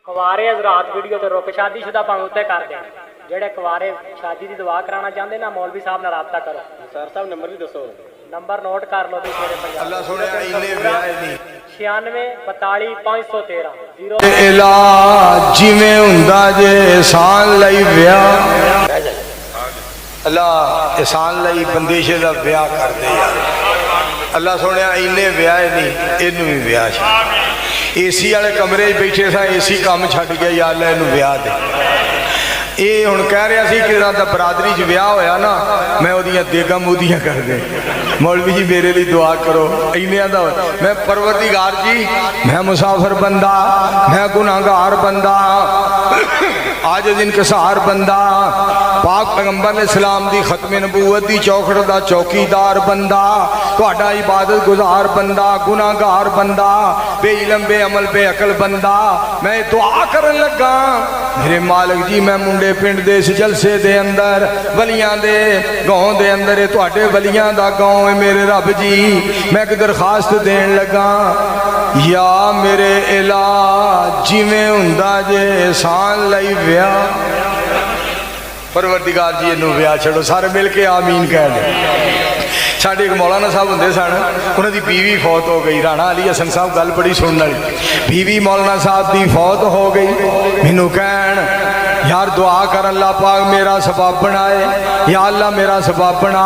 कुवारे हजरात वीडियो तो रोक शादीशुदा भावें उत्ते कर दें जेडे कुवारे शादी की दुआ कराना चाहते ना मौलवी साहब नाल राबता करो। सर साहब नंबर भी दसो, नंबर नोट कर लो। 96 42 513 जिवें हुंदा जे एहसान लई विआह अल्लाह एहसान लई बंदिशे दा विआह कर दे यार। अल्लाह सुनिया इन्ने विआह नहीं इनू भी विआह एसी वाले कमरे बैठे सा एसी काम छड्ड गया या अल्लाह इनू विआह दे। ये हुण कह रहा सी कि बरादरी च विआह होया ना मैं ओदियां देगा मूदियां कर दे मौलवी जी मेरे लिए दुआ करो इन्नियां दा मैं परवरदिगार जी मैं मुसाफिर बंदा मैं गुनाहगार बंदा आज इनकसार बंदा पाक पैगंबर ने इस्लाम दी खत्मे नबूवत दी चौखट दा चौकीदार बंदा तुहाडा इबादत गुजार बंदा गुनाहगार बंदा बेइलम बेअमल बेअकल बंदा मैं दुआ करन लगा मेरे मालिक जी मैं मुंडे पिंड दे इस जलसे दे अंदर वलियां दे गांव दे अंदर तुहाडे वलियां दा गांव है मेरे रब जी मैं एक दरखास्त देन लगा या मेरे इला जिवें हुंदा जे एहसान लई विआह परवरदिगार जी इनू विआह छड़ो सारे मिल के आमीन कह दे। साढ़े एक मौलाना साहब होंगे सन उन्हों की बीवी फौत हो गई राणा अली हसन साहब गल बड़ी सुनने वाली बीवी मौलाना साहब की फौत हो गई मैनू कहन यार दुआ कर अल्लाह पाक मेरा सबब बनाए या अल्लाह मेरा सबब बना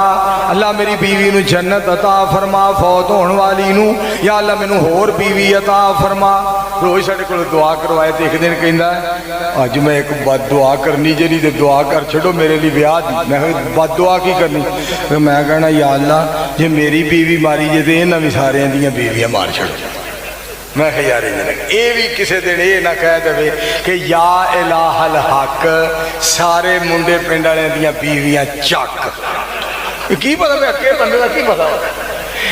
अल्लाह मेरी बीवी नू जन्नत अता फरमा फौत होने वाली नू या अल्लाह मैनू होर बीवी अता फरमा। रोज़ साढ़े को दुआ करवाए तो एक दिन कहता अज मैं एक बद दुआ करनी जी नहीं तो दुआ कर छो मेरे लिए विआह दी। मैं बद दुआ की करनी मैं कहना या अल्लाह जे मेरी बीवी मारी जे तो इन्होंने भी सारे दियाँ बीवियाँ मार छो। मैं यार ये भी किसी दिन ये ना कह दे कि या इलाहल हक सारे मुंडे पिंड वाले दियां बीवियां चक की पता मैं अके बंदे का की पता।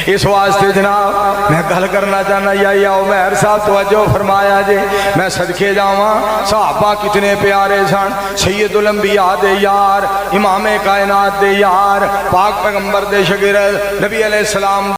इस वास्ते जनाब मैं गल करना चाहना या उमैर साहब तवज्जो फरमाया जे मैं सदके जावा सहाबा कितने प्यारे सन सैयदुल अंबिया दे यार इमाम कायनात दे यार पाक पैगंबर दे शागिर्द नबी अलैहिस्सलाम